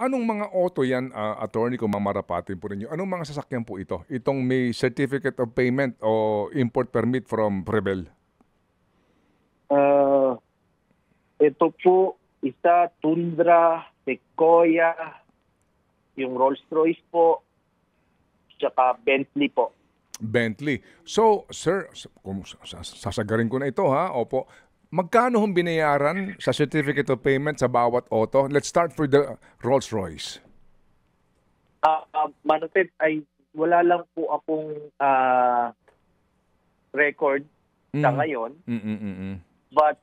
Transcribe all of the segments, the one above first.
Anong mga auto yan, attorney, kung mamarapatin po ninyo? Anong mga sasakyan po ito? Itong may certificate of payment o import permit from Prevel? Ito po, isa, Tundra, Sequoia, yung Rolls-Royce po, tsaka Bentley po. Bentley. So, sir, kung sasagarin ko na ito, ha? Opo. Magkano hong binayaran sa certificate of payment sa bawat auto? Let's start for the Rolls-Royce. Manupit, ay wala lang po akong record sa ngayon. But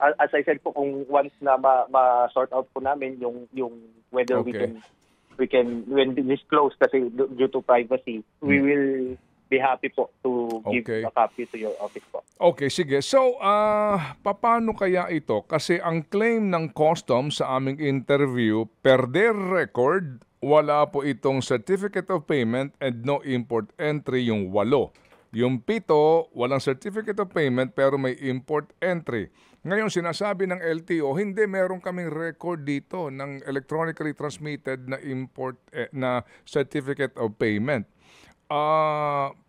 as I said po, kung once na ma-sort out po namin yung whether we can when disclose kasi due to privacy, we will be happy po to give a copy to your office po. Okay, sige. So, paano kaya ito? Kasi ang claim ng customs sa aming interview, per their record, wala po itong certificate of payment and no import entry yung 8. Yung 7, walang certificate of payment pero may import entry. Ngayon, sinasabi ng LTO, hindi, meron kaming record dito ng electronically transmitted na import na certificate of payment.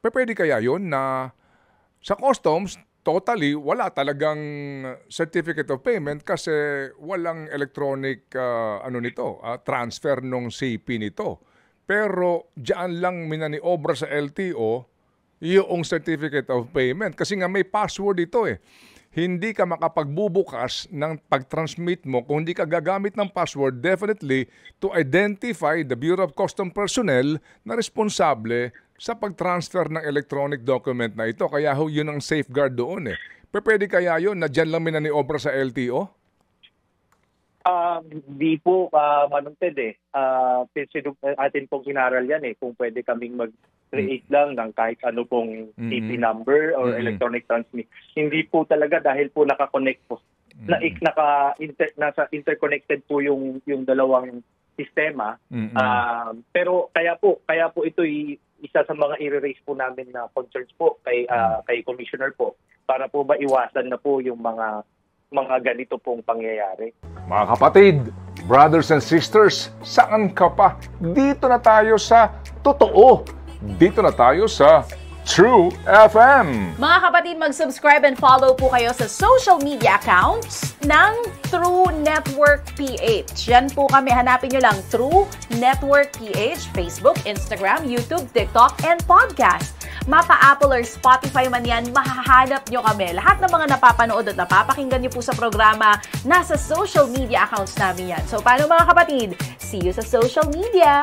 Pwede kaya yun na sa customs, totally, wala talagang certificate of payment kasi walang electronic transfer nung CP nito. Pero diyan lang minaniobra sa LTO yung certificate of payment kasi nga may password ito eh. Hindi ka makapagbubukas ng pag-transmit mo kung hindi ka gagamit ng password definitely to identify the Bureau of Customs personnel na responsable sa pag-transfer ng electronic document na ito. Kaya yun ang safeguard doon eh. Pwede kaya yun na dyan lang minaniobra sa LTO? Di po, Manunted eh. Atin pong inaral yan eh, kung pwede kaming mag-create lang ng kahit ano pong CP number or electronic transmit. Hindi po talaga dahil po naka-connect po. Nasa interconnected po yung dalawang sistema. Pero kaya po ito isa sa mga i-raise po namin na concerns po kay Commissioner po para po ba iwasan na po yung mga ganito pong pangyayari. Mga kapatid, brothers and sisters, saan ka pa? Dito na tayo sa totoo. Dito na tayo sa True FM. Mga kapatid, mag-subscribe and follow po kayo sa social media accounts ng True Network PH. Yan po kami, hanapin nyo lang True Network PH, Facebook, Instagram, YouTube, TikTok, and podcast. Mapa Apple or Spotify man yan, mahahanap nyo kami. Lahat ng mga napapanood at napapakinggan nyo po sa programa, nasa social media accounts namin yan. So, paano mga kapatid? See you sa social media!